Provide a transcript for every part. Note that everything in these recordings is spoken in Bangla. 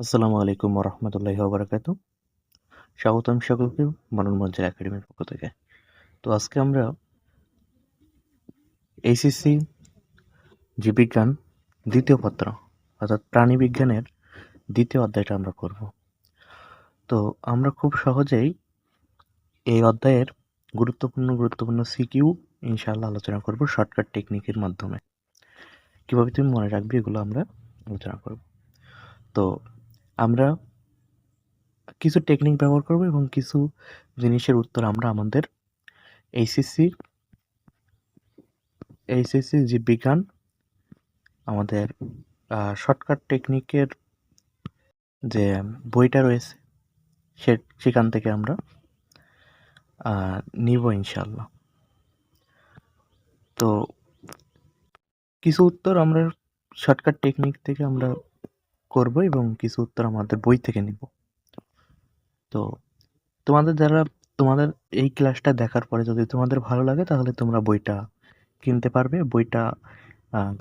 আসসালামু আলাইকুম রহমতুল্লাহি ওবরাকাতু। স্বাগতম সকলকে মনন মঞ্চের একাডেমির পক্ষ থেকে। তো আজকে আমরা এইচএসসি জীববিজ্ঞান দ্বিতীয় পত্র অর্থাৎ প্রাণীবিজ্ঞানের দ্বিতীয় অধ্যায়টা আমরা করব। তো আমরা খুব সহজেই এই অধ্যায়ের গুরুত্বপূর্ণ সিকিউ ইনশাআল্লাহ আলোচনা করব শর্টকাট টেকনিকের মাধ্যমে। কিভাবে তুমি মনে রাখবে এগুলো আমরা আলোচনা করব। তো আমরা কিছু টেকনিক ব্যবহার করব এবং কিছু জিনিসের উত্তর আমরা আমাদের এইচএসসি জীববিজ্ঞান আমাদের শর্টকাট টেকনিকের যে বইটা রয়েছে সেখান থেকে আমরা নিব ইনশাল্লাহ। তো কিছু উত্তর আমরা শর্টকাট টেকনিক থেকে আমরা করব এবং কিছু উত্তর আমাদের বই থেকে নিব। তো তোমাদের এই ক্লাসটা দেখার পরে যদি তোমাদের ভালো লাগে তাহলে তোমরা বইটা কিনতে পারবে। বইটা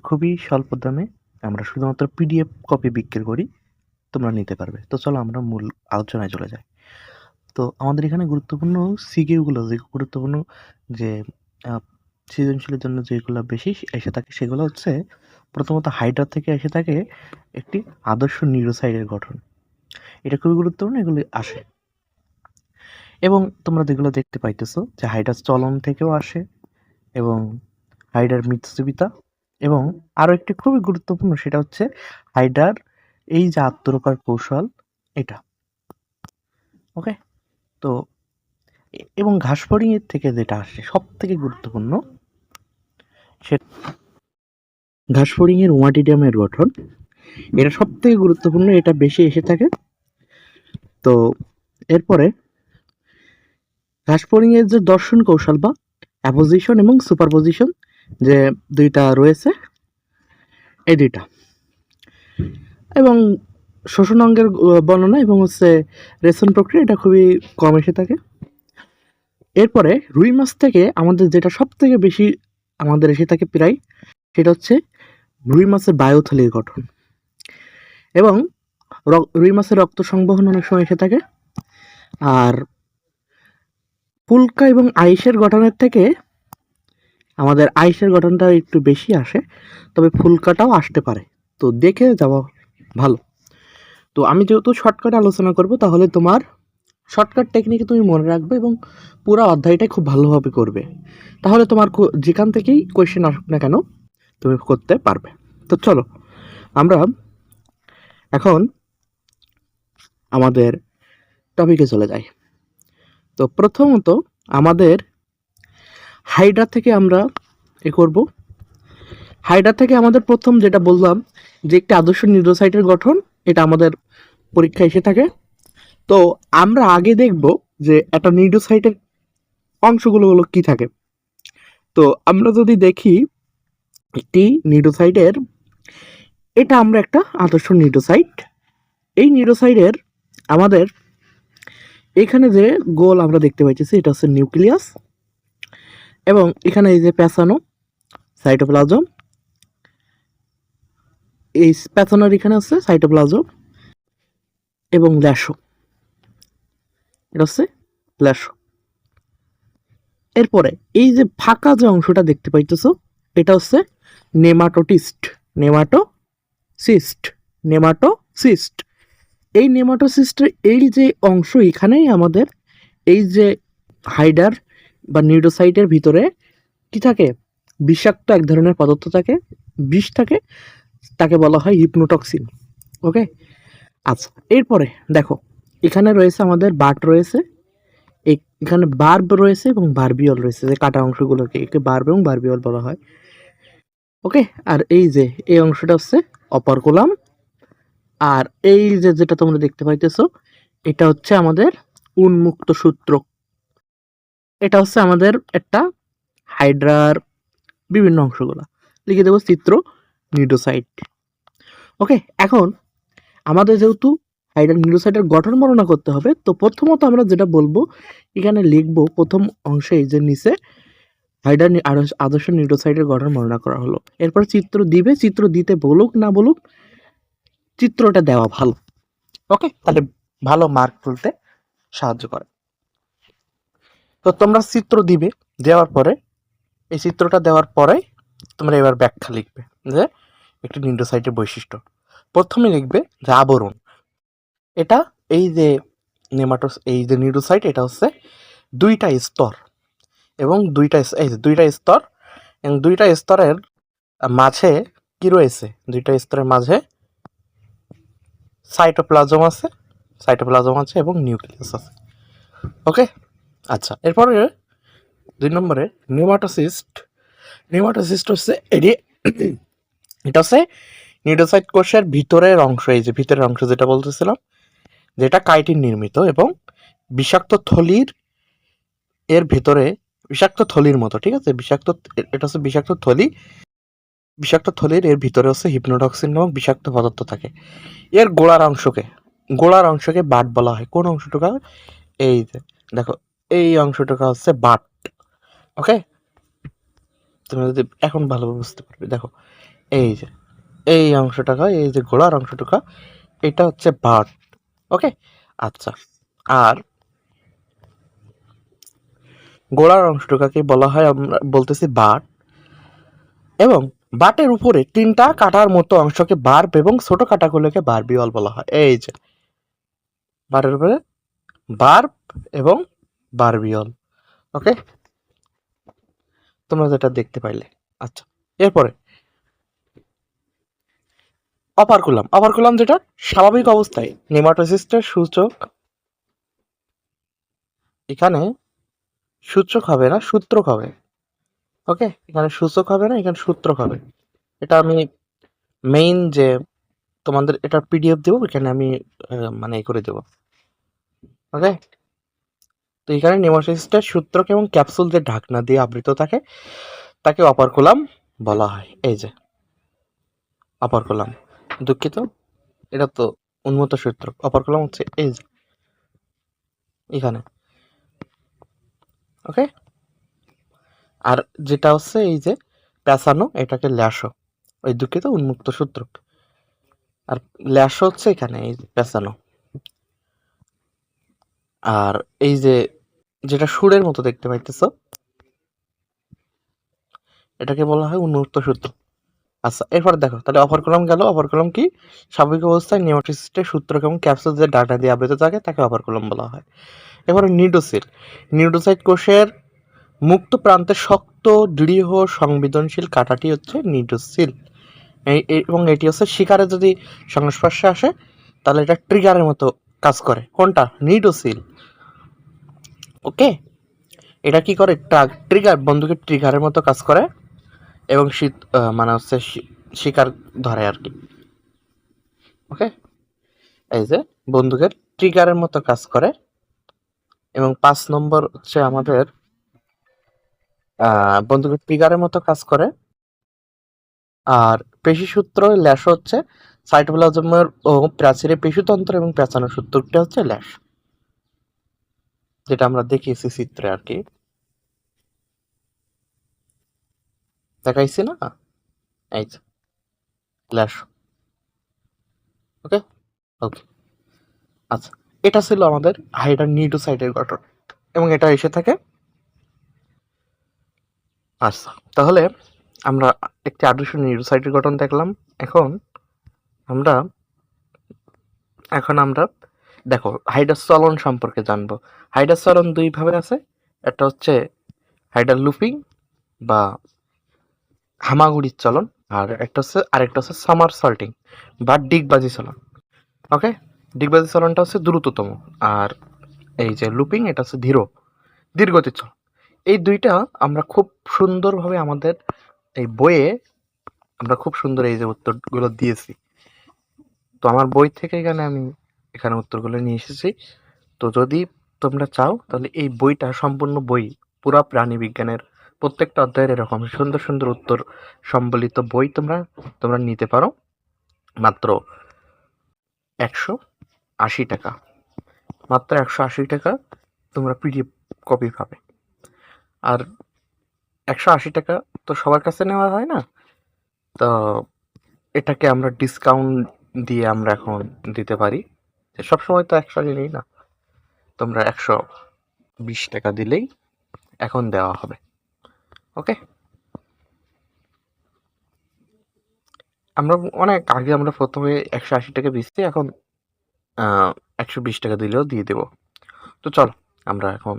খুবই স্বল্প দামে আমরা শুধুমাত্র পিডিএফ কপি বিক্রি করি, তোমরা নিতে পারবে। তো চলো আমরা মূল আলোচনায় চলে যাই। তো আমাদের এখানে গুরুত্বপূর্ণ সিকিউগুলো যে গুরুত্বপূর্ণ যে সৃজনশীলের জন্য যেগুলো বেশি এসে থাকে সেগুলো হচ্ছে প্রথমত হাইড্রা থেকে এসে থাকে একটি আদর্শ নিউরোসাইডের গঠন। এটা খুবই গুরুত্বপূর্ণ, এগুলি আসে। এবং তোমরা যেগুলো দেখতে পাইতেছো যে হাইড্রার চলন থেকেও আসে এবং হাইড্রার মৃত্যুজীবিতা, এবং আরও একটি খুবই গুরুত্বপূর্ণ সেটা হচ্ছে হাইড্রার এই যে আত্মরক্ষার কৌশল এটা। ওকে, তো এবং ঘাসফড়িং এর থেকে যেটা আসে সব থেকে গুরুত্বপূর্ণ সে ঘাসফড়িং এর ওমাটিডিয়ামের গঠন। এটা সব থেকে গুরুত্বপূর্ণ, এটা বেশি এসে থাকে। তো এরপরে ঘাসফড়িং এর যে দর্শন কৌশল বা অ্যাপোজিশন এবং সুপারপোজিশন যে দুইটা রয়েছে, এই দুইটা, এবং শোষণ অঙ্গের বর্ণনা এবং হচ্ছে রেশন প্রক্রিয়া, এটা খুবই কম এসে থাকে। এরপরে রুই মাছ থেকে আমাদের যেটা সব থেকে বেশি আমাদের এসে থাকে প্রায়, সেটা হচ্ছে রুই মাছের বায়ুথলির গঠন, এবং রুই মাছের রক্ত সংবহন অনেক সময় এসে থাকে। আর ফুলকা এবং আইসের গঠনের থেকে আমাদের আইসের গঠনটা একটু বেশি আসে, তবে ফুলকাটাও আসতে পারে, তো দেখে যাওয়া ভালো। তো আমি যেহেতু শর্টকাট আলোচনা করব, তাহলে তোমার শর্টকাট টেকনিকে তুমি মনে রাখবে এবং পুরো অধ্যায়টাই খুব ভালোভাবে করবে, তাহলে তোমার যেখান থেকেই কোয়েশ্চেন আসুক না কেন তুমি করতে পারবে। তো চলো আমরা এখন আমাদের টপিকে চলে যাই। তো প্রথমত আমাদের হাইড্রা থেকে আমরা করব। হাইড্রা থেকে আমাদের প্রথম যেটা বললাম যে একটি আদর্শ নিউরোসাইটের গঠন, এটা আমাদের পরীক্ষা এসে থাকে। তো আমরা আগে দেখব যে একটা নিউরোসাইটের অংশগুলো কি থাকে। তো আমরা যদি দেখি একটি নিউরোসাইটের, এটা আমরা একটা আদর্শ নিউরোসাইট। এই নিউরোসাইটের আমাদের এখানে যে গোল আমরা দেখতে পাইতেছি এটা হচ্ছে নিউক্লিয়াস, এবং এখানে এই যে প্যাসানো সাইটোপ্লাজম, এই প্যাসানোর এখানে হচ্ছে সাইটোপ্লাজম এবং ল্যাশো, এটা হচ্ছে ল্যাশো। এরপরে এই যে ফাঁকা যে অংশটা দেখতে পাইতেছো এটা হচ্ছে নেমাটোটিস্ট, নেমাটোসিস্ট, নেমাটোসিস্ট। এই নেমাটোসিস্টের এই যে অংশ, এখানেই আমাদের এই যে হাইডার বা নিউরোসাইটের ভিতরে কি থাকে, বিষাক্ত এক ধরনের পদার্থ থাকে, বিষ থাকে, তাকে বলা হয় হিপনোটক্সিন। ওকে, আচ্ছা। এরপরে দেখো এখানে রয়েছে আমাদের বাট রয়েছে, এখানে বার্ব রয়েছে এবং বার্বিয়ল রয়েছে, যে কাটা অংশগুলোকে একে বার্ব এবং বার্বিয়ল বলা হয়। ওকে, আর এই যে এই অংশটা হচ্ছে অপারকুলাম, আর এই যে যেটা তোমরা দেখতে পাইতেছো এটা হচ্ছে আমাদের উন্মুক্ত সূত্র। এটা হচ্ছে আমাদের একটা হাইড্রার বিভিন্ন অংশগুলো, লিখে দেবো চিত্র নিউরোসাইট। ওকে, এখন আমাদের যেহেতু হাইড্রা নিউরোসাইটের গঠন বর্ণনা করতে হবে, তো প্রথমত আমরা যেটা বলবো এখানে লিখবো প্রথম অংশে যে নিচে হাইড্রা আদর্শ নিউরোসাইটের গঠন বর্ণনা করা হলো। এরপর চিত্র দিবে, চিত্র দিতে বলুক না বলুক চিত্রটা দেওয়া ভালো। ওকে, তাহলে ভালো মার্ক তুলতে সাহায্য করে। তো তোমরা চিত্র দিবে, দেওয়ার পরে এই চিত্রটা দেওয়ার পরে তোমরা এবার ব্যাখ্যা লিখবে যে একটি নিউরোসাইটের বৈশিষ্ট্য। প্রথমে লিখবে যে আবরণ। এটা এই যে এই যে নিউরোসাইট, এটা হচ্ছে দুইটা স্তর এবং দুইটা স্তর এবং দুইটা স্তরের মাঝে কি রয়েছে, দুইটা স্তরের মাঝে সাইটোপ্লাজম আছে এবং নিউক্লিয়াস আছে। ওকে, আচ্ছা, এরপরে 2 নম্বরে নিউমাটোসিস্ট হচ্ছে এটা হচ্ছে নিউরোসাইট কোষের ভিতরের অংশ, এই যে ভিতরের অংশ যেটা বলতেছিলাম, যেটা কাইটিন নির্মিত এবং বিষাক্ত থলির এর ভেতরে, বিষাক্ত থলির মতো, ঠিক আছে, এটা হচ্ছে বিষাক্ত থলির এর ভিতরে হচ্ছে হিপনোটক্সিন নামক বিষাক্ত পদার্থ থাকে। এর গোড়ার অংশকে বাট বলা হয়। কোন অংশটুকু? এই যে দেখো, এই অংশটুকু হচ্ছে বাট। ওকে, তুমি যদি এখন ভালোভাবে বুঝতে পারবে, দেখো এই যে এই অংশটুকু, এই যে গোড়ার অংশটুকু, এটা হচ্ছে বাট। ওকে, আচ্ছা, আর গোড়ার অংশটুকাকে বলা হয়, আমরা বলতেছি বাট, এবং বাটের উপরে 3টা কাটার মতো অংশকে বার্ব এবং ছোট কাটাগুলোকে বারবিওল বলা হয়। এই যে বাটের উপরে বার্ব এবং বারবিওল। ওকে, তোমরা যেটা দেখতে পাইলে। আচ্ছা, এরপরে অপারকুলাম যেটা স্বাভাবিক অবস্থায় নেমাটোসিস্টের সূচক, এখানে সূচক হবে না, সূত্রক হবে। ওকে, এখানে সূচক হবে না, এখানে সূত্রক হবে। এটা আমি মেইন যে তোমাদের এটা পিডিএফ দেবো, এখানে আমি মানে করে দেবো। ওকে, তো এখানে নেমাটোসিস্টের সূত্রক এবং ক্যাপসুল যে ঢাকনা দিয়ে আবৃত থাকে তাকে অপারকুলাম বলা হয়। এই যে অপারকুলাম, দুঃখিত, এটা তো উন্মত্ত সূত্রক। অপারকুলাম হচ্ছে এই যে এখানে। ওকে, আর যেটা হচ্ছে এই যে পেঁচানো, এটাকে ল্যাশো, ওই দুঃখিত, উন্মুক্ত সূত্রক। আর ল্যাশো হচ্ছে এখানে এই পেঁচানো। আর এই যে যেটা সুরের মতো দেখতে পাইতেছ, এটাকে বলা হয় উন্মুক্ত সূত্র। আচ্ছা, এরপর দেখো, তাহলে অপারকুলাম গেল। অপারকুলাম কি? স্বাভাবিক অবস্থায় নেমাটোসিস্টের সূত্রক এবং ক্যাপসুল যে ডাটা দিয়ে আবৃত থাকে তাকে অপারকুলাম বলা হয়। এবারে নিউরোসাইট কোষের মুক্ত প্রান্তে শক্ত, দৃঢ়, সংবেদনশীল কাঁটাটি হচ্ছে নিউরোসিল। এবং এটি হচ্ছে শিকারে যদি সংস্পর্শে আসে তাহলে এটা ট্রিগারের মতো কাজ করে। কোনটা? নিউরোসিল। ওকে, এটা কি করে? ট্রিগার, বন্দুকের ট্রিগারের মতো কাজ করে এবং মানে হচ্ছে শিকার ধরে আর কি। ওকে, এই যে বন্দুকের ট্রিগারের মতো কাজ করে। এবং 5 নম্বর হচ্ছে আমাদের বন্দুকের ট্রিগারের মতো কাজ করে। আর পেশিসূত্র ল্যাশ হচ্ছে সাইটোপ্লাজমের ও প্রাচীরে পেশিতন্ত্র এবং পেঁচানোর সূত্রটা হচ্ছে ল্যাশ, যেটা আমরা দেখিয়েছি চিত্রে আর কি, দেখাইছি না? এই যে ল্যাশ। ওকে, ওকে, আচ্ছা, এটা ছিল আমাদের হাইডার নিউরোসাইটের গঠন এবং এটা এসে থাকে। আচ্ছা, তাহলে আমরা একটি আদর্শ নিউরোসাইটের গঠন দেখলাম। আমরা এখন আমরা দেখো হাইডার চলন সম্পর্কে জানবো। হাইডার চলন 2 ভাবে আছে। একটা হচ্ছে হাইডার লুপিং বা হামাগুড়ির চলন, আর আরেকটা হচ্ছে সামারসল্টিং বা ডিগবাজি চলন। ওকে, ডিগবাজি চলনটা হচ্ছে দ্রুততম, আর এই যে লুপিং, এটা হচ্ছে ধীরগতির চলন। এই দুইটা আমরা খুব সুন্দরভাবে আমাদের এই বইয়ে আমরা খুব সুন্দর এই যে উত্তরগুলো দিয়েছি। তো আমার বই থেকে এখানে উত্তরগুলো নিয়ে এসেছি। তো যদি তোমরা চাও তাহলে এই বইটা, সম্পূর্ণ বই, পুরা প্রাণী বিজ্ঞানের প্রত্যেকটা অধ্যায়ের এরকম সুন্দর সুন্দর উত্তর সম্বলিত বই তোমরা নিতে পারো মাত্র 180 টাকা। মাত্র 180 টাকা তোমরা পিডিএফ কপি পাবে। আর 180 টাকা তো সবার কাছে নেওয়া হয় না, তো এটাকে আমরা ডিসকাউন্ট দিয়ে আমরা এখন দিতে পারি, সবসময় তো 100 নেই না, তোমরা 120 টাকা দিলেই এখন দেওয়া হবে। ওকে, আমরা অনেক আগে আমরা প্রথমে 180 টাকা বেচছি, এখন 120 টাকা দিলেও দিয়ে দেব। তো চলো আমরা এখন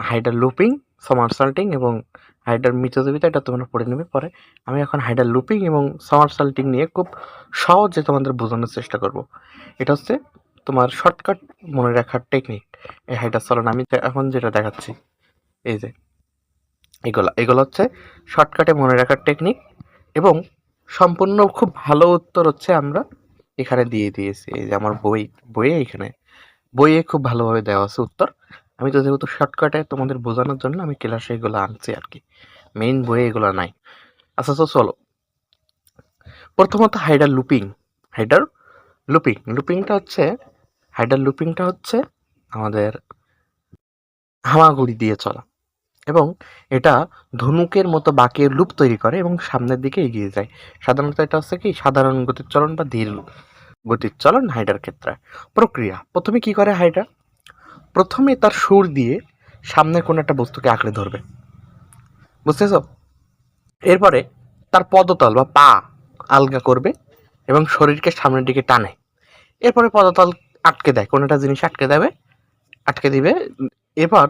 হাইডার লুপিং, সামারসল্টিং এবং হাইডার মিথ্যাচারিতা এটা তোমরা পড়ে নেবে পরে। আমি এখন হাইডার লুপিং এবং সামারসল্টিং নিয়ে খুব সহজে তোমাদের বোঝানোর চেষ্টা করব। এটা হচ্ছে তোমার শর্টকাট মনে রাখার টেকনিক। এই হাইডার চলন আমি এখন যেটা দেখাচ্ছি, এই যে এগুলো হচ্ছে শর্টকাটে মনে রাখার টেকনিক, এবং সম্পূর্ণ খুব ভালো উত্তর হচ্ছে আমরা এখানে দিয়ে দিয়েছি। এই যে আমার বইয়ে খুব ভালোভাবে দেওয়া আছে উত্তর। আমি তো যেহেতু শর্টকাটে তোমাদের বোঝানোর জন্য আমি ক্লাসে এগুলো আনছি আর কি, মেইন বইয়ে এগুলো নাই। আচ্ছা তো চলো, প্রথমত হাইডার লুপিংটা হচ্ছে আমাদের হামাগুড়ি দিয়ে চলা, এবং এটা ধনুকের মতো বাঁকিয়ে লুপ তৈরি করে এবং সামনের দিকে এগিয়ে যায়। সাধারণত এটা হচ্ছে কি সাধারণ গতির চলন বা ধীর গতির চলন হাইডার ক্ষেত্রে। প্রক্রিয়া, প্রথমে কি করে হাইডার? প্রথমে তার সুর দিয়ে সামনে কোনো একটা বস্তুকে আঁকড়ে ধরবে, বুঝতেছ? এরপরে তার পদতল বা পা আলগা করবে এবং শরীরকে সামনের দিকে টানে। এরপরে পদতল আটকে দেয়, কোনো একটা জিনিস আটকে দিবে। এরপর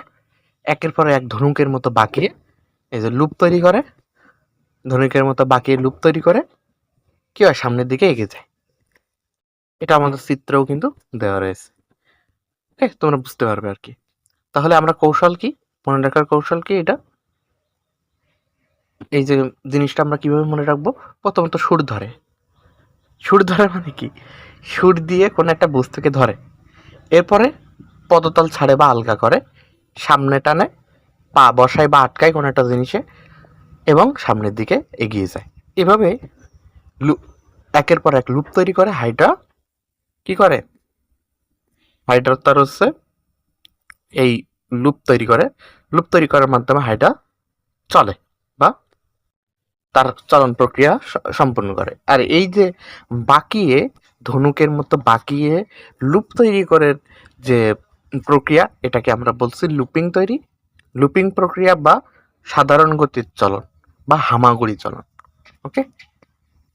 একের পর এক ধনুকের মতো বাঁকিয়ে এই যে লুপ তৈরি করে, কি হয় সামনের দিকে এগিয়ে যায়। এটা আমাদের চিত্রেও কিন্তু দেওয়া রয়েছে, তোমরা বুঝতে পারবে আর কি। তাহলে আমরা কৌশল কি, মনে রাখার কৌশল কি? এটা এই যে জিনিসটা আমরা কিভাবে মনে রাখবো? প্রথমত সুর ধরে মানে কি, সুর দিয়ে কোনো একটা বস্তুকে ধরে, এরপরে পদতল ছাড়ে বা আলগা করে, সামনে টানে, পা বসায় বা আটকায় কোনো একটা জিনিসে, এবং সামনের দিকে এগিয়ে যায়। এভাবে একের পর এক লুপ তৈরি করে হাইড্রা কি করে, হাইড্রা তার হচ্ছে এই লুপ তৈরি করার মাধ্যমে হাইড্রা চলে বা তার চলন প্রক্রিয়া সম্পন্ন করে। আর এই যে বাঁকিয়ে ধনুকের মতো বাঁকিয়ে লুপ তৈরি করে যে প্রক্রিয়া, এটাকে আমরা বলছি লুপিং প্রক্রিয়া বা সাধারণ গতির চলন বা হামাগুড়ি চলন। ওকে,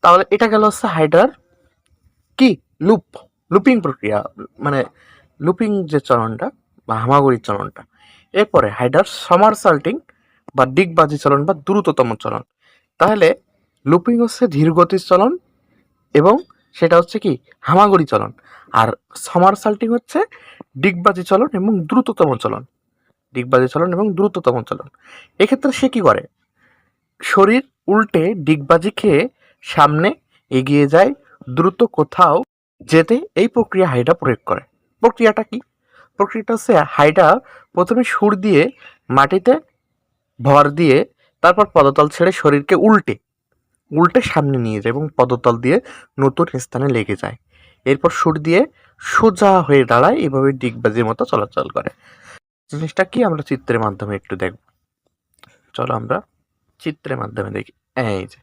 তাহলে এটা গেল হচ্ছে হাইড্রার কি লুপিং প্রক্রিয়া, মানে লুপিং যে চলনটা বা হামাগুড়ির চলনটা। এরপরে হাইড্রার সামারসল্টিং বা ডিগবাজি চলন বা দ্রুততম চলন। তাহলে লুপিং হচ্ছে ধীরগতির চলন এবং সেটা হচ্ছে কি হামাগুড়ি চলন, আর সামারসল্টিং হচ্ছে ডিগবাজি চলন এবং দ্রুততম চলন। এক্ষেত্রে সে কি করে, শরীর উল্টে ডিগবাজি খেয়ে সামনে এগিয়ে যায় দ্রুত কোথাও যেতে। এই প্রক্রিয়া হাইড্রা প্রয়োগ করে। প্রক্রিয়াটা কি? প্রক্রিয়াটা হচ্ছে হাইড্রা প্রথমে সুর দিয়ে মাটিতে ভর দিয়ে তারপর পদতল ছেড়ে শরীরকে উল্টে সামনে নিয়ে যায় এবং পদতল দিয়ে নতুন স্থানে লেগে যায়। এরপর সুর দিয়ে সোজা হয়ে দাঁড়ায়, এভাবে ডিগবাজির মতো চলাচল করে। জিনিসটা কি আমরা চিত্রের মাধ্যমে একটু দেখব। চলো আমরা চিত্রের মাধ্যমে দেখি। এই যে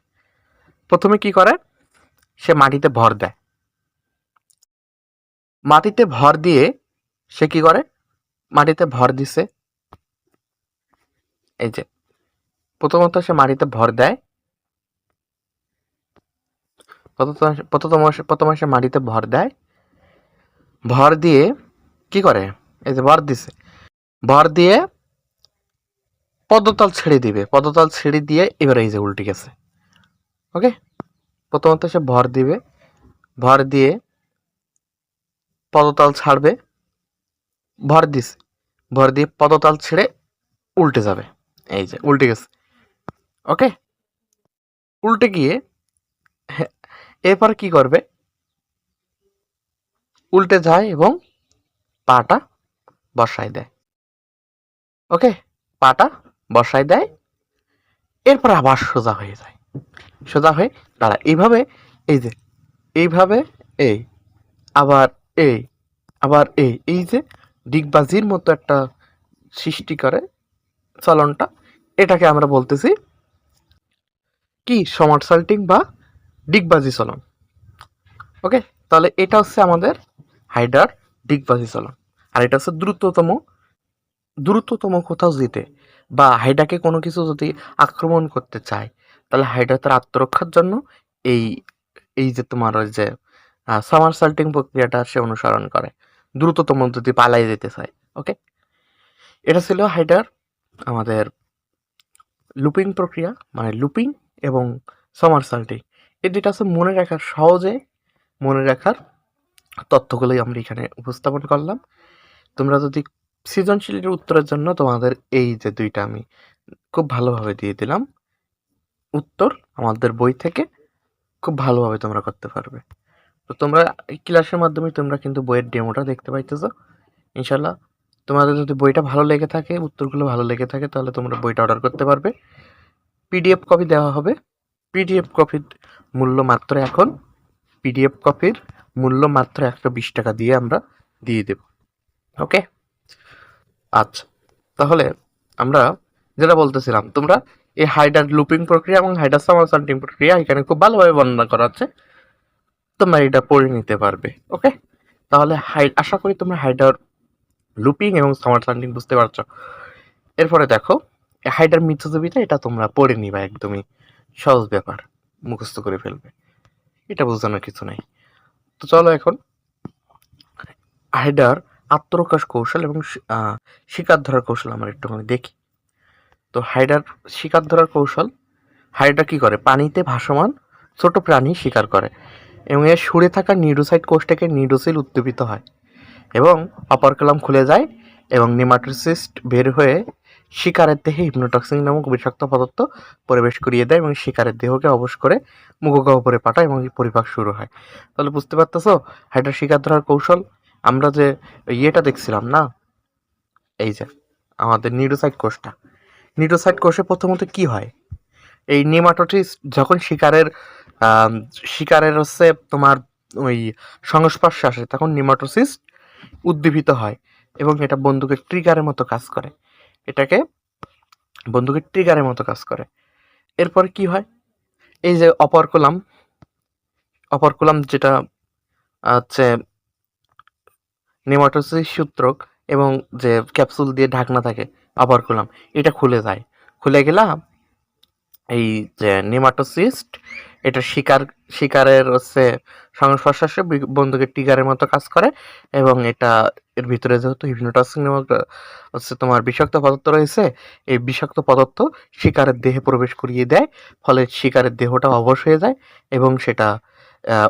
প্রথমে কি করে, সে মাটিতে ভর দিয়ে সে কি করে, মাটিতে ভর দিছে। এই যে প্রথমত সে মাটিতে ভর দেয়, প্রথমে সে মাটিতে ভর দিয়ে কি করে, এই যে ভর দিয়ে পদতল ছেড়ে দিয়ে এবার এই যে উল্টে গেছে। ওকে, প্রথমত সে ভর দিয়ে পদতল ছাড়বে, ভর দিয়ে পদতল ছেড়ে উল্টে যাবে। এই যে উল্টে গেছে। ওকে, উল্টে গিয়ে এরপর কি করবে, উল্টে যায় এবং পাটা বসায় দেয়। ওকে, পাটা বসায় দেয়, এরপর আবার সোজা হয়ে দাঁড়ায়। এইভাবে এই যে ডিগবাজির মতো একটা সৃষ্টি করে চলনটা, এটাকে আমরা বলতেছি কি সামারসল্টিং বা ডিগবাজি চলন। ওকে, তাহলে এটা হচ্ছে আমাদের হাইডার ডিগবাজি চলন। আর এটা হচ্ছে দ্রুততম কোথাও যেতে বা হাইডাকে কোনো কিছু যদি আক্রমণ করতে চায়, তাহলে হাইডা তার আত্মরক্ষার জন্য এই এই যে তোমার ওই যে সামারসল্টিং প্রক্রিয়াটা সে অনুসরণ করে, দ্রুততম যদি পালাই যেতে চায়। ওকে, এটা ছিল হাইডার আমাদের লুপিং প্রক্রিয়া, মানে লুপিং এবং সামারসল্টিং। এই দুইটা আছে মনে রাখার, সহজে মনে রাখার তথ্যগুলোই আমরা এখানে উপস্থাপন করলাম। তোমরা যদি সৃজনশীলের উত্তরের জন্য তোমাদের এই যে দুইটা আমি খুব ভালোভাবে দিয়ে দিলাম উত্তর আমাদের বই থেকে, খুব ভালোভাবে তোমরা করতে পারবে। তো তোমরা এই ক্লাসের মাধ্যমে তোমরা কিন্তু বইয়ের ডেমোটা দেখতে পাইতেছো। ইনশাল্লাহ তোমাদের যদি বইটা ভালো লেগে থাকে, উত্তরগুলো ভালো লেগে থাকে, তাহলে তোমরা বইটা অর্ডার করতে পারবে। পিডিএফ কপি দেওয়া হবে। পিডিএফ কপির মূল্য মাত্র এখন পিডিএফ কপির মূল্য মাত্র 120 টাকা দিয়ে আমরা দিয়ে দেব। ওকে, আচ্ছা, তাহলে আমরা যেটা বলতেছিলাম, তোমরা এই হাইডার লুপিং প্রক্রিয়া এবং হাইডার সামারসল্টিং প্রক্রিয়া এখানে খুব ভালোভাবে বর্ণনা করা আছে, তোমরা এটা পড়ে নিতে পারবে। ওকে, তাহলে আশা করি তোমরা হাইডার লুপিং এবং সামারসল্টিং বুঝতে পারছো। এরপরে দেখো হাইডার মিথ্যাজবিতা, এটা তোমরা পড়ে নিবা, একদমই সহজ ব্যাপার, মুখস্থ করে ফেলবে, এটা বোঝানোর কিছু নাই। তো চলো এখন হাইডার আত্মরক্ষার কৌশল এবং শিকার ধরার কৌশল আমরা একটুখানি দেখি। তো হাইডার শিকার ধরার কৌশল, হাইডার কি করে, পানিতে ভাসমান ছোট প্রাণী শিকার করে এবং এর সুরে থাকা নিউরোসাইট কোষ থেকে নিউরোসিল উদ্দীপিত হয় এবং অপারকুলাম খুলে যায় এবং নেমাটোসিস্ট বের হয়ে শিকারের দেহে হিপনোটক্সিন নামক বিষাক্ত পদার্থ প্রবেশ করিয়ে দেয় এবং শিকারের দেহকে অবশ করে মুখগহ্বরে পাঠায় এবং পরিপাক শুরু হয়। তাহলে বুঝতে পারতেছো হাইডার শিকার ধরার কৌশল। আমরা যে ইয়েটা দেখছিলাম না, এই যে আমাদের নিউরোসাইট কোষে প্রথমত কি হয়, এই নেমাটোসিস্ট যখন শিকারের হচ্ছে তোমার ওই সংস্পর্শে আসে, তখন নেমাটোসিস্ট উদ্দীপিত হয় এবং এটা বন্দুকের ট্রিগারের মতো কাজ করে। এরপর কি হয়, এই যে অপারকুলাম যেটা হচ্ছে নেমাটোসিস সূত্রক এবং যে ক্যাপসুল দিয়ে ঢাকনা থাকে অপারকুলাম, এটা খুলে গেলাম এই যে নেমাটোসিস্ট, এটা শিকারের হচ্ছে সংস্পর্শে আসে, বন্দুকের ট্রিগারের মতো কাজ করে এবং এর ভিতরে যেহেতু হিপনোটক্সিন নামক হচ্ছে তোমার বিষাক্ত পদার্থ রয়েছে, এই বিষাক্ত পদার্থ শিকারের দেহে প্রবেশ করিয়ে দেয়, ফলে শিকারের দেহটা অবশ হয়ে যায় এবং সেটা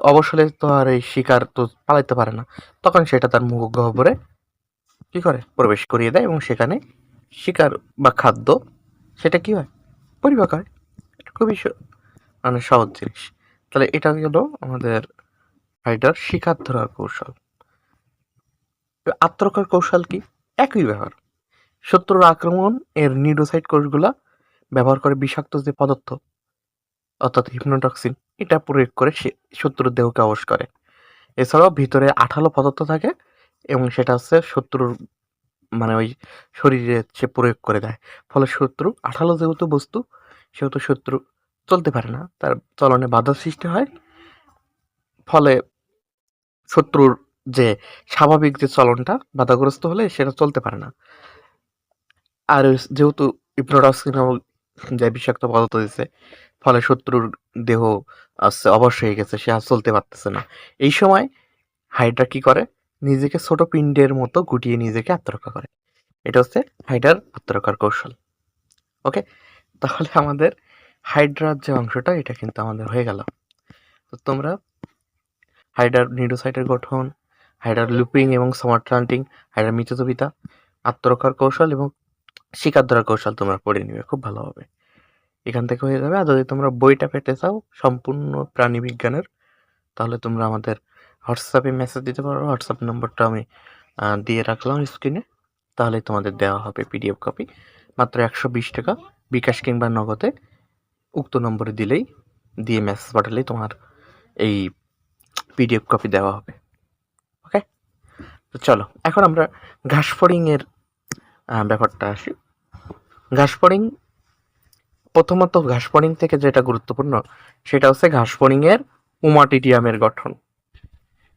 অবশ হলে তো আর এই শিকার তো পালাইতে পারে না, তখন সেটা তার মুখগহ্বরে কি করে প্রবেশ করিয়ে দেয় এবং সেখানে শিকার বা খাদ্য সেটা কি হয়, পরিপাক হয়। খুবই মানে সহজ জিনিস। তাহলে এটা হলো আমাদের হাইডার শিকার ধরার কৌশল। আত্মরক্ষার কৌশল কি, একই ব্যাপার, শত্রুর আক্রমণ এর নিউরোসাইট কোষগুলা ব্যবহার করে বিষাক্ত যে পদার্থ অর্থাৎ হিপনোটক্সিন, এটা প্রয়োগ করে সে শত্রুর দেহকে অবশ করে। এছাড়াও ভিতরে আঠালো পদার্থ থাকে এবং সেটা হচ্ছে শত্রুর মানে ওই শরীরে সে প্রয়োগ করে দেয়, ফলে শত্রু আঠালো যেহেতু বস্তু সেহেতু শত্রু চলতে পারে না, তার চলনে বাধার সৃষ্টি হয়, ফলে শত্রুর যে স্বাভাবিক যে চলনটা বাধাগ্রস্ত হলে সেটা চলতে পারে না। আর যেহেতু হিপনোটক্সিন নামক যে বিষাক্ত পদার্থ দিচ্ছে, ফলে শত্রুর দেহ আস্তে অবশ হয়ে গেছে, সে আর চলতে পারতেছে না। এই সময় হাইড্রা কি করে, নিজেকে ছোট পিণ্ডের মতো গুটিয়ে নিজেকে আত্মরক্ষা করে। এটা হচ্ছে হাইড্রার আত্মরক্ষার কৌশল। ওকে, তাহলে আমাদের হাইড্রার যে অংশটা এটা কিন্তু আমাদের হয়ে গেল। তো তোমরা হাইডার নিউরোসাইটের গঠন, হাইডার লুপিং এবং সামারসল্টিং, হাইডার মিথ্যাজবিতা, আত্মরক্ষার কৌশল এবং শিকার ধরার কৌশল তোমরা পড়ে নিবে খুব ভালোভাবে, এখান থেকে হয়ে যাবে। আর যদি তোমরা বইটা পেতে চাও সম্পূর্ণ প্রাণী বিজ্ঞানের, তাহলে তোমরা আমাদের হোয়াটসঅ্যাপে মেসেজ দিতে পারো। হোয়াটসঅ্যাপ নম্বরটা আমি দিয়ে রাখলাম স্ক্রিনে, তাহলে তোমাদের দেওয়া হবে পিডিএফ কপি মাত্র 120 টাকা, বিকাশ কিংবা নগদে উক্ত নম্বরে দিয়ে মেসেজ পাঠালেই তোমার এই পিডিএফ কপি দেওয়া হবে। ওকে, তো চলো এখন আমরা ঘাস ফড়িংয়ের ব্যাপারটা আসি। প্রথমত ঘাস ফড়িং থেকে যেটা গুরুত্বপূর্ণ সেটা হচ্ছে ঘাস ফড়িংয়ের ওমাটিডিয়ামের গঠন।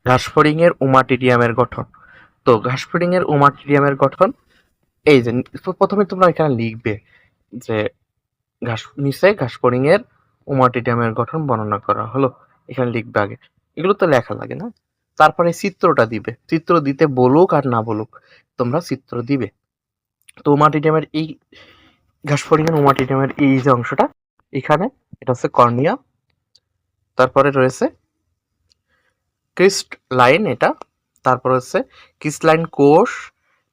ঘাসফড়িংয়ের ওমাটিডিয়ামের গঠন। তো ঘাসফড়িংয়ের ওমাটিডিয়ামের গঠন এই যে প্রথমে তোমরা এখানে লিখবে যে নিচে ঘাসফড়িংয়ের ওমাটিডিয়ামের গঠন বর্ণনা করা হলো, এখানে লিখবে আগে, এগুলো তো লেখা লাগে না। তারপরে চিত্রটা দিবে, চিত্র দিতে বলুক আর না বলুক তোমরা চিত্র দিবে। তো ওমাটিডিয়ামের এই ঘাসফড়িংয়ের ওমাটিডিয়ামের এই যে অংশটা এখানে, এটা হচ্ছে কর্নিয়া, তারপরে রয়েছে ক্রিস্ট লাইন, এটা তারপর হচ্ছে ক্রিস্টলাইন কোষ,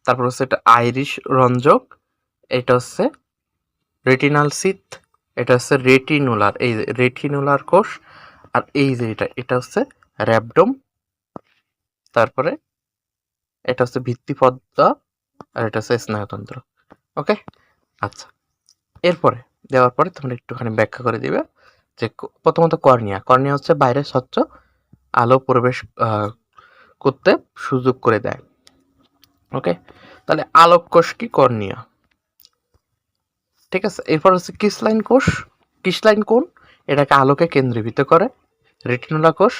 তারপর হচ্ছে এটা আইরিশ রঞ্জক, এটা হচ্ছে রেটিনাল সিথ, এটা হচ্ছে রেটিনুলার, এই যে রেটিনুলার কোষ, আর এই যে এটা হচ্ছে র্যাবডোম, তারপরে এটা হচ্ছে ভিত্তিপদ্মা, আর এটা হচ্ছে স্নায়ুতন্ত্র। ওকে, আচ্ছা, এরপরে দেওয়ার পরে তোমরা একটুখানি ব্যাখ্যা করে দিবে যে প্রথমত কর্নিয়া, কর্নিয়া হচ্ছে বাইরে স্বচ্ছ আলো প্রবেশ করতে সুযোগ করে দেয়। ওকে, তাহলে আলোক কোষ কি? কর্নিয়া। ঠিক আছে, এরপর হচ্ছে ক্রিস্টলাইন কোষ, ক্রিস্টলাইন কোণ এটাকে আলোকে কেন্দ্রীভূত করে। রেটিনুলা কোষ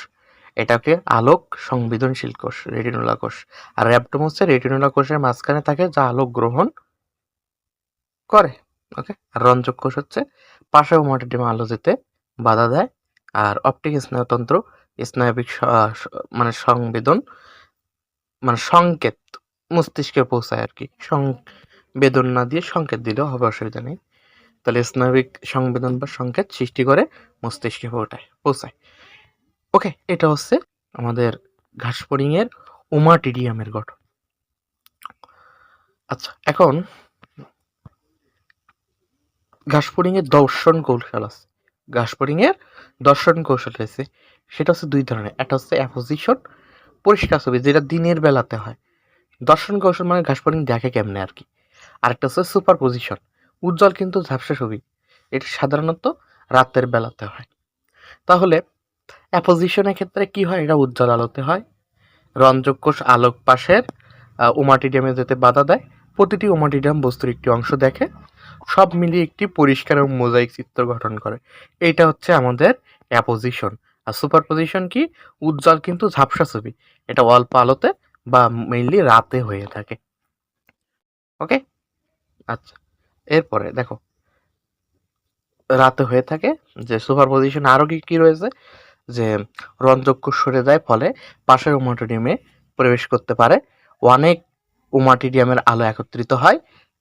এটাকে আলোক সংবেদনশীল কোষ, রেটিনুলা কোষ। আর র্যাবডোম হচ্ছে রেটিনুলা কোষের মাঝখানে থাকে যা আলোক গ্রহণ করে। ওকে, আর রঞ্জক কোষ হচ্ছে পাশে ওমাটিডিয়ামে আলো যেতে বাধা দেয়। আর অপটিক স্নায়ুতন্ত্র স্নায়বিক মানে সংবেদন মানে সংকেত মস্তিষ্কে পৌঁছায় আর কি, সংবেদন না দিয়ে সংকেত দিলেও হবে, অসুবিধা নেই। তাহলে স্নায়বিক সংবেদন বা সংকেত সৃষ্টি করে মস্তিষ্কে পৌঁছায়। ওকে, এটা হচ্ছে আমাদের ঘাসফড়িংয়ের ওমাটিডিয়ামের গঠন। আচ্ছা, এখন ঘাসফড়িংয়ের দর্শন কৌশল আছে, ঘাসফড়িংয়ের দর্শন কৌশল আছে, সেটা হচ্ছে দুই ধরনের। একটা হচ্ছে অ্যাপোজিশন, পরিষ্কার ছবি যেটা দিনের বেলাতে হয়। দর্শন কৌশল মানে ঘাসফড়িং দেখে কেমনে আর কি। আরেকটা হচ্ছে সুপার পজিশন, উজ্জ্বল কিন্তু ঝাপসা ছবি, এটা সাধারণত রাতের বেলাতে হয়। তাহলে অ্যাপোজিশনের ক্ষেত্রে কি হয়? এটা উজ্জ্বল আলোতে হয়। রঞ্জক কোষ আলোক পাশের ওমাটিডিয়ামে যেতে বাধা দেয়। প্রতিটি ওমাটিডিয়াম বস্তুর একটি অংশ দেখে, সব মিলিয়ে একটি পরিষ্কার এবং মোজাইক চিত্র গঠন করে। এইটা হচ্ছে আমাদের অ্যাপোজিশন। আর সুপার পজিশন কি? উজ্জ্বল কিন্তু ঝাপসা ছবি, এটা অল্প আলোতে বা মেইনলি রাতে হয়ে থাকে। ওকে, আচ্ছা, এরপরে দেখো রাতে হয়ে থাকে যে সুপার পজিশন আরও কি কি রয়েছে, যে রঞ্জক কোষ সরে যায়, ফলে পাশের ওমাটিডিয়ামে প্রবেশ করতে পারে। অনেক ওমাটিডিয়ামের আলো একত্রিত হয়,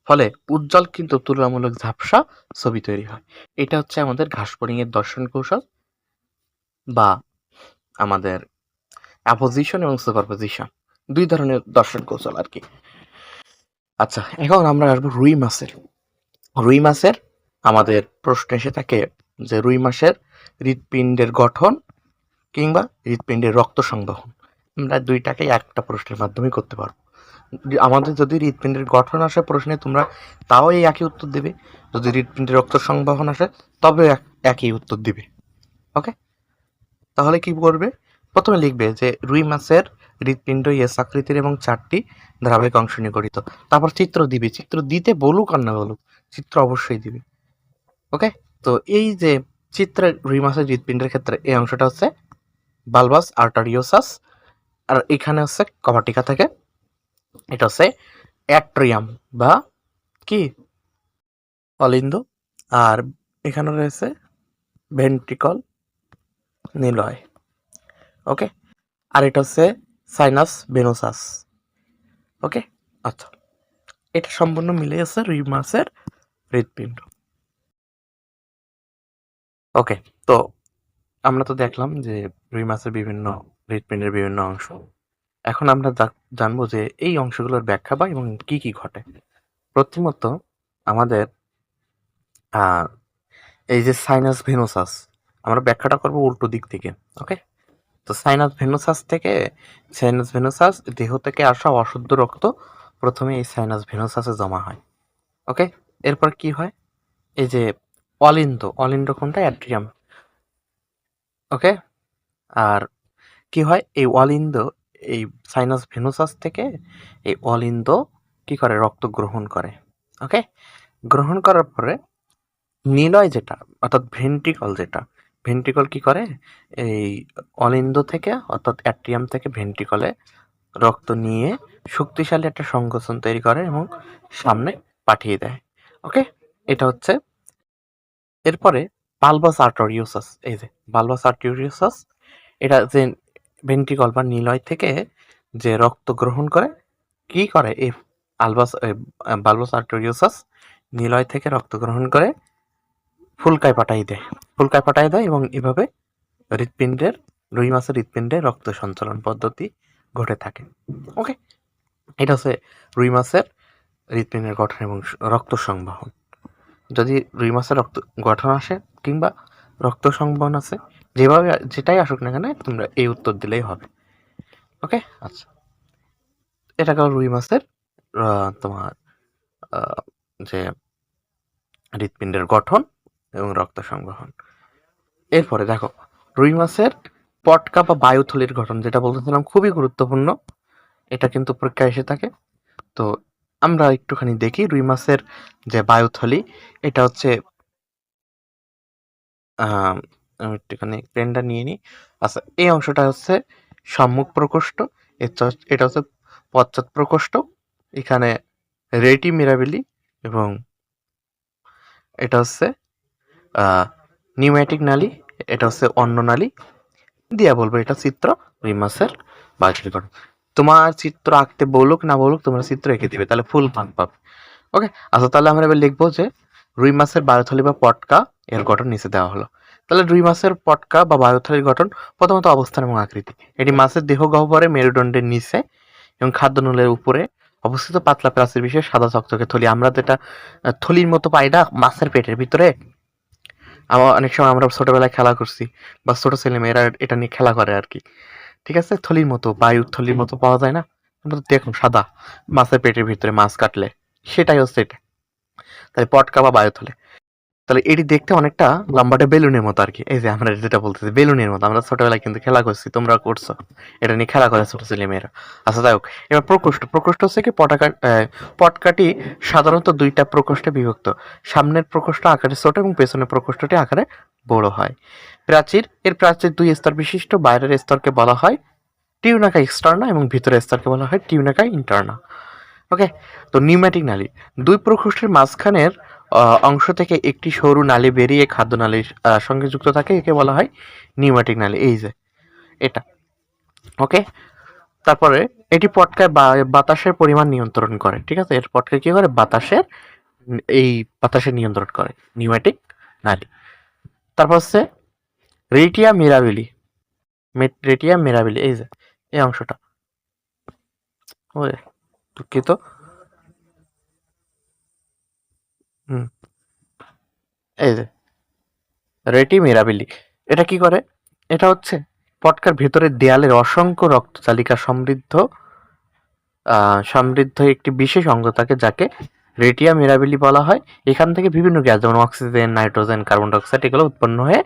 ফলে উজ্জ্বল কিন্তু তুলনামূলক ঝাপসা ছবি তৈরি হয়। এটা হচ্ছে আমাদের ঘাসফড়িংয়ের দর্শন কৌশল বা আমাদের অ্যাপোজিশন এবং সুপারপজিশন, দুই ধরনের দর্শন কৌশল আর কি। আচ্ছা, এখন আমরা আসবো রুই মাছের। রুই মাছের আমাদের প্রশ্ন এসে থাকে যে রুই মাছের হৃৎপিণ্ডের গঠন কিংবা হৃৎপিণ্ডের রক্ত সংবহন, আমরা দুইটাকে একটা প্রশ্নের মাধ্যমে করতে পারবো। আমাদের যদি হৃৎপিণ্ডের গঠন আসে প্রশ্নে, তোমরা তাও এই একই উত্তর দেবে। যদি হৃৎপিণ্ডের রক্ত সংবহন আসে তবে একই উত্তর দিবে। ওকে, তাহলে কি করবে? প্রথমে লিখবে যে রুই মাছের হৃৎপিণ্ড এস আকৃতির এবং 4টি ধারাবাহিক অংশ নিয়ে গঠিত। তারপর চিত্র দিবে, চিত্র দিতে বলুক আর না বলুক, চিত্র অবশ্যই দিবে। ওকে, তো এই যে চিত্রে রুই মাছের হৃৎপিণ্ডের ক্ষেত্রে এই অংশটা হচ্ছে বালবাস আর্টারিওসাস, আর এখানে হচ্ছে কভাটিকা থেকে, এটা হচ্ছে অ্যাট্রিয়াম বা কি অলিন্দ, আর এখানে রয়েছে ভেন্ট্রিকল নিলয়। ওকে, আর এটা হচ্ছে সাইনাস ভেনোসাস। ওকে, আচ্ছা, এটা সম্পূর্ণ মিলে আছে রুই মাছের হৃৎপিণ্ড। ওকে, তো আমরা তো দেখলাম যে রুই মাছের বিভিন্ন হৃৎপিণ্ডের বিভিন্ন অংশ। এখন আমরা জানবো যে এই অংশগুলোর ব্যাখ্যা বা এবং কি কি ঘটে। প্রথমত আমাদের এই যে সাইনাস ভেনোসাস, আমরা ব্যাখ্যাটা করবো উল্টো দিক থেকে। ওকে, তো সাইনাস ভেনোসাস দেহ থেকে আসা অশুদ্ধ রক্ত প্রথমে এই সাইনাস ভেনোসাসে জমা হয়। ওকে, এরপর কি হয়? এই যে অলিন্দ কোনটা? অ্যাট্রিয়াম। ওকে, আর কি হয়? এই এই সাইনাস ভেনোসাস থেকে এই অলিন্দ কি করে? রক্ত গ্রহণ করে। ওকে, গ্রহণ করার পরে নিলয় যেটা অর্থাৎ ভেন্ট্রিকল যেটা, ভেন্ট্রিকল কি করে, এই অলিন্দ থেকে অর্থাৎ অ্যাট্রিয়াম থেকে ভেন্ট্রিকলে রক্ত নিয়ে শক্তিশালী একটা সংকোচন তৈরি করে এবং সামনে পাঠিয়ে দেয়। ওকে, এটা হচ্ছে। এরপরে বালবাস আর্টেরিওসাস, এই যে বালবাস আর্টেরিওসাস, এটা যে ভেন্ট্রিকল বা নিলয় থেকে যে রক্ত গ্রহণ করে, কি করে এই বালবাস আর্টেরিওসাস নিলয় থেকে রক্ত গ্রহণ করে ফুলকায় পাঠাই দেয় এবং এভাবে হৃৎপিণ্ডের রুই মাছের হৃৎপিণ্ডে রক্ত সঞ্চালন পদ্ধতি ঘটে থাকে। ওকে, এটা হচ্ছে রুই মাছের হৃৎপিণ্ডের গঠন এবং রক্ত সংবহন। যদি রুই মাছের রক্ত গঠন আসে কিংবা রক্ত সংবহন আছে, যেভাবে যেটাই আসুক না কেন তোমরা এই উত্তর দিলেই হবে। ওকে, আচ্ছা, এটা গেল রুই মাছের তোমার যে হৃৎপিণ্ডের গঠন এবং রক্ত সংবহন। এরপরে দেখো রুই মাছের পটকা বা বায়ুথলির গঠন, যেটা বলতেছিলাম খুবই গুরুত্বপূর্ণ, এটা কিন্তু পরীক্ষায় এসে থাকে। তো আমরা একটুখানি দেখি রুই মাছের যে বায়ুথলি, এটা হচ্ছে আমি একটুখানি পেনটা নিয়ে নিই। আচ্ছা, এই অংশটা হচ্ছে সম্মুখ প্রকোষ্ঠ, এটা হচ্ছে পশ্চাৎ প্রকোষ্ঠ, এখানে রেটি মিরাবিলি, এবং এটা হচ্ছে নিউম্যাটিক নালী, এটা হচ্ছে অন্য নালী দিয়া বলবো এটা চিত্র রুই মাছের বায়ুথলি গঠন। তোমার চিত্র আঁকতে বলুক না বলুক, তোমরা চিত্র এঁকে দিবে, তাহলে ফুল মার্ক পাবে। ওকে, আচ্ছা, তাহলে আমরা এবার লিখবো যে রুই মাছের বায়ুথলি বা পটকা এর গঠন নিচে দেওয়া হলো। তাহলে রুই মাছের পটকা বা বায়ুথলির গঠন প্রথমত অবস্থান এবং আকৃতি। এটি মাছের দেহ গহ্বরে মেরুদণ্ডের নিচে এবং খাদ্যনলের উপরে অবস্থিত পাতলা প্রাচীর বিশেষ সাদা চকচকে থলি। আমরা যেটা থলির মতো পাই না মাছের পেটের ভিতরে, অনেক সময় আমরা ছোটবেলায় খেলা করছি বা ছোট ছেলে মেয়েরা এটা নিয়ে খেলা করে আর কি। ঠিক আছে, থলির মতো, বায়ুর থলির মতো পাওয়া যায় না, দেখুন সাদা মাছের পেটের ভিতরে মাছ কাটলে, সেটাই হচ্ছে এটা। তাই পটকা বা বায়ুথলি। তাহলে এটি দেখতে অনেকটা লম্বাটে বেলুনের মতো আর কি। এই যে আমরা যেটা বলতেছি বেলুনের মতো, আমরা ছোটবেলায় কিন্তু খেলা করছি, তোমরা করছো, এটা নিয়ে খেলা করে ছোট ছেলে মেয়েরা। আচ্ছা, যাই হোক, এবার প্রকোষ্ঠ হচ্ছে কি পটকাটি সাধারণত দুইটা প্রকোষ্ঠে বিভক্ত। সামনের প্রকোষ্ঠ আকারে ছোট এবং পেছনের প্রকোষ্ঠটি আকারে বড় হয়। প্রাচীর দুই স্তর বিশিষ্ট, বাইরের স্তরকে বলা হয় টিউনাকা এক্সটার্না এবং ভিতরের স্তরকে বলা হয় টিউনাকা ইন্টারনা। ওকে, তো নিউম্যাটিক নালী, দুই প্রকোষ্ঠের মাঝখানের অংশ থেকে একটি সরু নালী বেরিয়ে খাদ্য নালীর সঙ্গে যুক্ত থাকে, একে বলা হয় নিউম্যাটিক নালী। এই যে এটা। ওকে, তারপরে এটি পটকায় বাতাসের পরিমাণ নিয়ন্ত্রণ করে। ঠিক আছে, এর পটকায় কি করে, বাতাসের নিয়ন্ত্রণ করে নিউম্যাটিক নালী। তারপর হচ্ছে রেটিয়া মিরাবিলি, এই যে এই অংশটা, ওরে দুঃখিত। হুম, এই যে রেটি মিরাবিলি, এটা কি করে, এটা হচ্ছে পটকার ভেতরের দেয়ালের অসংখ্য রক্তচালিকা সমৃদ্ধ একটি বিশেষ অঙ্গ থাকে, যাকে রেটিয়া মিরাবিলি বলা হয়। এখান থেকে বিভিন্ন গ্যাস যেমন অক্সিজেন, নাইট্রোজেন, কার্বন ডাইঅক্সাইড এগুলো উৎপন্ন হয়ে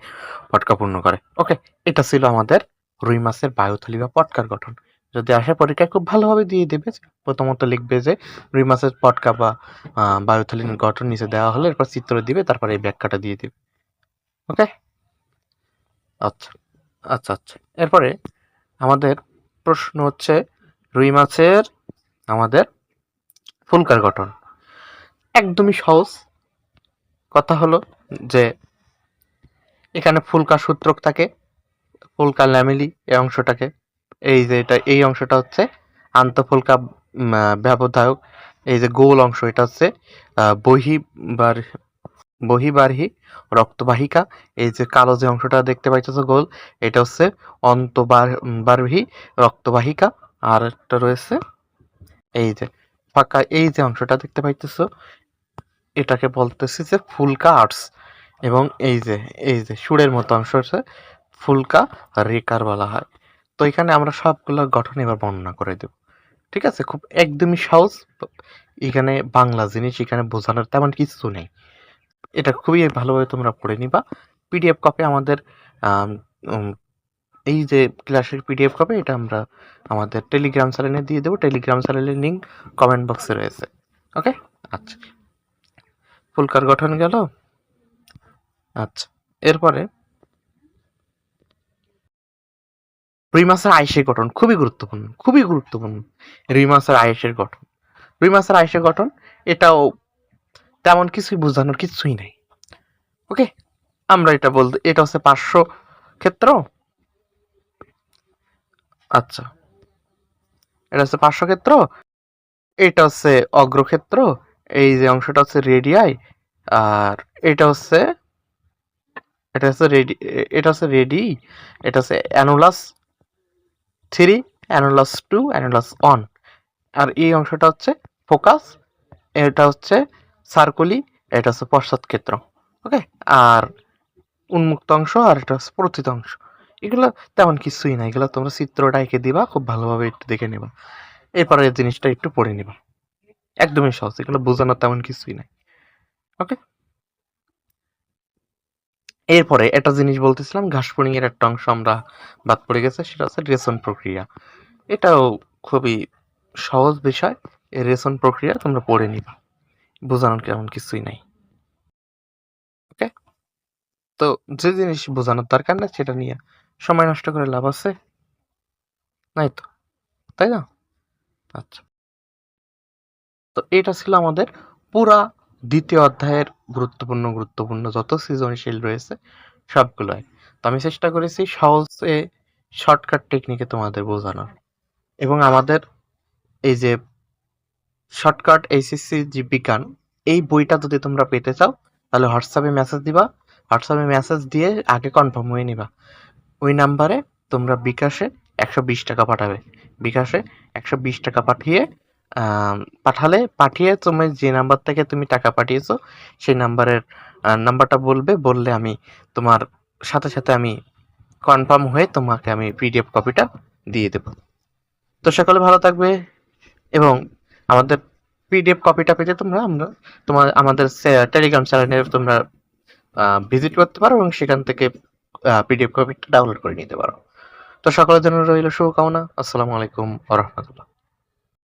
পটকা পূর্ণ করে। ওকে, এটা ছিল আমাদের রুই মাছের বায়ুথলি বা পটকার গঠন। যদি আসে পরীক্ষায় খুব ভালোভাবে দিয়ে দেবে, প্রথমত লিখবে যে রুই মাছের পটকা বা বায়ুথলির গঠন নিচে দেওয়া হলে এরপর চিত্র দিবে, তারপরে এই ব্যাখ্যাটা দিয়ে দিবে। ওকে, আচ্ছা আচ্ছা আচ্ছা, এরপরে আমাদের প্রশ্ন হচ্ছে রুই মাছের আমাদের ফুলকার গঠন। একদমই সহজ কথা হলো যে এখানে ফুলকা সূত্রক থাকে, ফুলকা ল্যামেলি এই অংশটাকে, এই যে এই অংশটা হচ্ছে আন্তঃফুলকা ব্যবধায়ক, এই যে গোল অংশ এটা হচ্ছে বহিবার বহিবাহী রক্তবাহিকা, এই যে কালো যে অংশটা দেখতে পাইতেছো গোল, এটা হচ্ছে অন্তঃবার্হী রক্তবাহিকা। আর একটা রয়েছে এই যে ফাঁকা এই যে অংশটা দেখতে পাইতেছো, এটাকে বলতেছি যে ফুলকা আর্টস, এবং এই যে সুরের মতো অংশ হচ্ছে ফুলকা রেকার বলা হয়। তো এখানে আমরা সবগুলো গঠন এবার বর্ণনা করে দেব। ঠিক আছে, খুব একদমই সহজ, এখানে বাংলা জিনিস এখানে বোঝানোর তেমন কিছু নেই, এটা খুবই ভালোভাবে তোমরা পড়ে নিবা। পিডিএফ কপি আমাদের এই যে ক্লাসের পিডিএফ কপি, এটা আমরা আমাদের টেলিগ্রাম চ্যানেলে দিয়ে দেবো, টেলিগ্রাম চ্যানেলের লিঙ্ক কমেন্ট বক্সে রয়েছে। ওকে, আচ্ছা, ফুলকার গঠন গেল। আচ্ছা, এরপরে রুই মাছের আইসের গঠন খুবই গুরুত্বপূর্ণ, খুবই গুরুত্বপূর্ণ। রুই মাছের আইসের গঠন, রুই মাছের আইসের গঠন, এটাও তেমন কিছুই বোঝানোর কিছুই নাই। ওকে, আমরা এটা বলতে, এটা হচ্ছে পার্শ্ব ক্ষেত্র। আচ্ছা, এটা হচ্ছে পার্শ্ব ক্ষেত্র, এটা হচ্ছে অগ্রক্ষেত্র, এই যে অংশটা হচ্ছে রেডিয়াই, আর এটা হচ্ছে রেডি, এটা হচ্ছে রেডি, এটা হচ্ছে অ্যানুলাস 3, অ্যানুলাস 2, অ্যানুলাস 1, আর এই অংশটা হচ্ছে ফোকাস, এটা হচ্ছে সার্কুলি, এটা হচ্ছে পশ্চাৎ ক্ষেত্র। ওকে, আর উন্মুক্ত অংশ আর এটা হচ্ছে প্রথিত অংশ। এগুলো তেমন কিছুই না, এগুলো তোমরা চিত্রটা এঁকে দিবা, খুব ভালোভাবে একটু দেখে নেবা, এরপরে এই জিনিসটা একটু পড়ে নিবা, একদমই সহজ, এগুলো বোঝানোর তেমন কিছুই নাই। ওকে, এরপরে একটা জিনিস বলতেছিলাম, ঘাসফড়িং এর একটা অংশ আমরা বাদ পড়ে গেছে, সেটা হচ্ছে রেশন প্রক্রিয়া। এটাও খুবই সহজ বিষয়, এই রেশন প্রক্রিয়া তোমরা পড়ে নিবা, বোঝানোর কেমন কিছুই নাই। ওকে, তো যে জিনিস বোঝানোর দরকার না সেটা নিয়ে সময় নষ্ট করে লাভ আছে নাই তো, তাই না? আচ্ছা, তো এটা ছিল আমাদের পুরা দ্বিতীয় অধ্যায়ের গুরুত্বপূর্ণ যত সৃজনশীল রয়েছে সবগুলোই। তো আমি চেষ্টা করেছি সহজে শর্টকাট টেকনিকে তোমাদের বোঝানোর, এবং আমাদের এই যে শর্টকাট এইচএসসি যে বিজ্ঞান, এই বইটা যদি তোমরা পেতে চাও তাহলে হোয়াটসঅ্যাপে মেসেজ দিবা, হোয়াটসঅ্যাপে মেসেজ দিয়ে আগে কনফার্ম হয়ে নিবা, ওই নাম্বারে তোমরা বিকাশে 120 টাকা পাঠাবে, বিকাশে 120 টাকা পাঠিয়ে তুমি যে নাম্বার থেকে তুমি টাকা পাঠিয়েছো সেই নাম্বারটা বললে আমি তোমার সাথে সাথে আমি কনফার্ম হয়ে তোমাকে আমি পিডিএফ কপিটা দিয়ে দেব। তো সকলে ভালো থাকবে, এবং আমাদের পিডিএফ কপিটা পেতে আমাদের টেলিগ্রাম চ্যানেলে তোমরা ভিজিট করতে পারো, এবং সেখান থেকে পিডিএফ কপিটা ডাউনলোড করে নিতে পারো। তো সকলের জন্য রইল শুভকামনা। আসসালামু আলাইকুম ওয়া রাহমাতুল্লাহ।